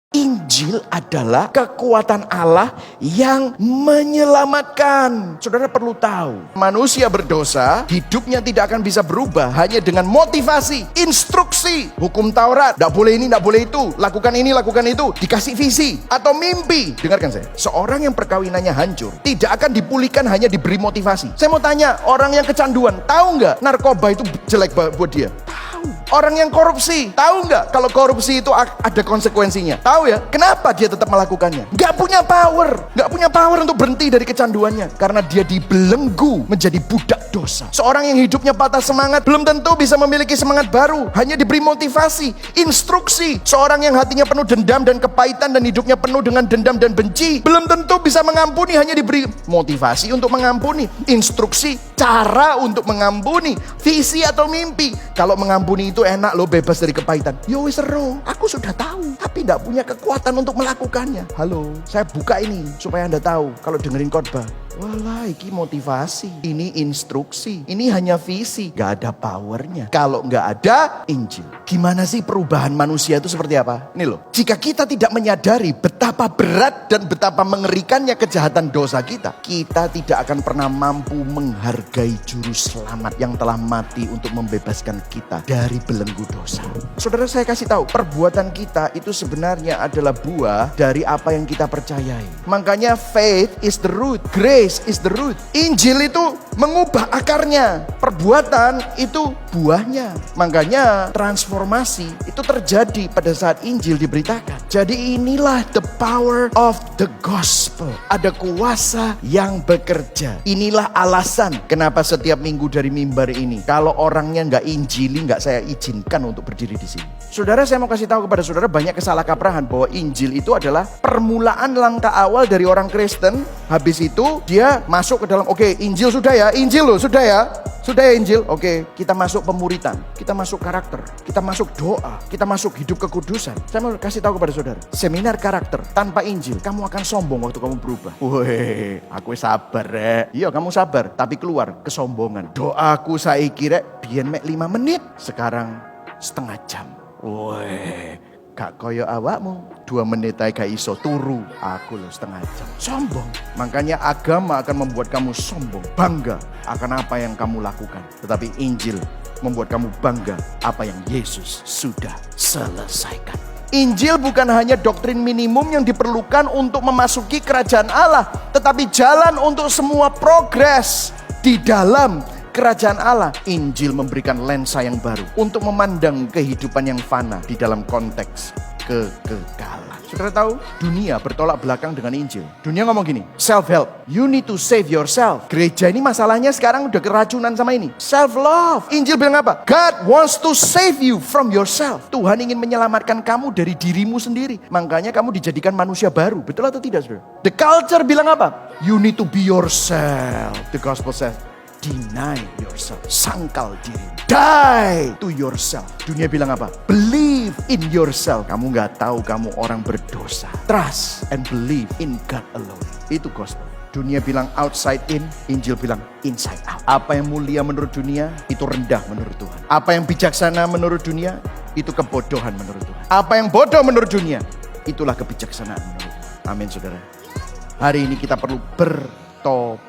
Injil adalah kekuatan Allah yang menyelamatkan. Saudara perlu tahu, manusia berdosa, hidupnya tidak akan bisa berubah hanya dengan motivasi, instruksi, hukum Taurat, tidak boleh ini, tidak boleh itu, lakukan ini, lakukan itu, dikasih visi, atau mimpi. Dengarkan saya, seorang yang perkawinannya hancur, tidak akan dipulihkan hanya diberi motivasi. Saya mau tanya, orang yang kecanduan, tahu nggak narkoba itu jelek buat dia? Orang yang korupsi, tahu nggak kalau korupsi itu ada konsekuensinya? Tahu ya? Kenapa dia tetap melakukannya? Nggak punya power untuk berhenti dari kecanduannya. Karena dia dibelenggu menjadi budak dosa. Seorang yang hidupnya patah semangat, belum tentu bisa memiliki semangat baru. Hanya diberi motivasi, instruksi. Seorang yang hatinya penuh dendam dan kepahitan dan hidupnya penuh dengan dendam dan benci, belum tentu bisa mengampuni, hanya diberi motivasi untuk mengampuni, instruksi, cara untuk mengampuni, visi atau mimpi. Kalau mengampuni itu enak loh, bebas dari kepahitan. Yo wis seru, aku sudah tahu, tapi tidak punya kekuatan untuk melakukannya. Halo, saya buka ini supaya Anda tahu kalau dengerin khotbah. Walah, ini motivasi, ini instruksi, ini hanya visi, gak ada powernya. Kalau gak ada Injil, gimana sih perubahan manusia itu seperti apa? Ini loh, jika kita tidak menyadari betapa berat dan betapa mengerikannya kejahatan dosa kita, kita tidak akan pernah mampu menghargai juru selamat yang telah mati untuk membebaskan kita dari belenggu dosa. Saudara, saya kasih tahu, perbuatan kita itu sebenarnya adalah buah dari apa yang kita percayai. Makanya faith is the root, grace is the root. Injil itu mengubah akarnya, perbuatan itu buahnya. Makanya transformasi itu terjadi pada saat Injil diberitakan. Jadi inilah the power of the gospel. Ada kuasa yang bekerja. Inilah alasan kenapa setiap minggu dari mimbar ini, kalau orangnya nggak injili, nggak saya izinkan untuk berdiri di sini. Saudara, saya mau kasih tahu kepada saudara, banyak kesalahkaprahan bahwa Injil itu adalah permulaan langkah awal dari orang Kristen. Habis itu dia masuk ke dalam, oke, Injil sudah ya, Injil loh, sudah ya Injil, oke, kita masuk pemuritan, kita masuk karakter, kita masuk doa, kita masuk hidup kekudusan. Saya mau kasih tahu kepada saudara, seminar karakter tanpa Injil, kamu akan sombong waktu kamu berubah. Weh, aku sabar iya, kamu sabar, tapi keluar kesombongan. Doaku saya kira biyen mek 5 menit, sekarang setengah jam. Weh, gak koyo awakmu 2 menit aja gak iso turu, aku loh setengah jam. Sombong. Makanya agama akan membuat kamu sombong, bangga akan apa yang kamu lakukan. Tetapi Injil membuat kamu bangga apa yang Yesus sudah selesaikan. Injil bukan hanya doktrin minimum yang diperlukan untuk memasuki kerajaan Allah, tetapi jalan untuk semua progres di dalam kerajaan Allah. Injil memberikan lensa yang baru untuk memandang kehidupan yang fana di dalam konteks kekekalan. Saudara tahu, dunia bertolak belakang dengan Injil. Dunia ngomong gini, self-help, you need to save yourself. Gereja ini masalahnya sekarang udah keracunan sama ini, self-love. Injil bilang apa? God wants to save you from yourself. Tuhan ingin menyelamatkan kamu dari dirimu sendiri. Makanya kamu dijadikan manusia baru. Betul atau tidak, saudara? The culture bilang apa? You need to be yourself. The gospel says, deny yourself, sangkal diri, die to yourself. Dunia bilang apa? Believe in yourself. Kamu gak tahu kamu orang berdosa. Trust and believe in God alone. Itu gospel. Dunia bilang outside in, Injil bilang inside out. Apa yang mulia menurut dunia, itu rendah menurut Tuhan. Apa yang bijaksana menurut dunia, itu kebodohan menurut Tuhan. Apa yang bodoh menurut dunia, itulah kebijaksanaan menurut Tuhan. Amin, saudara. Hari ini kita perlu bertobat.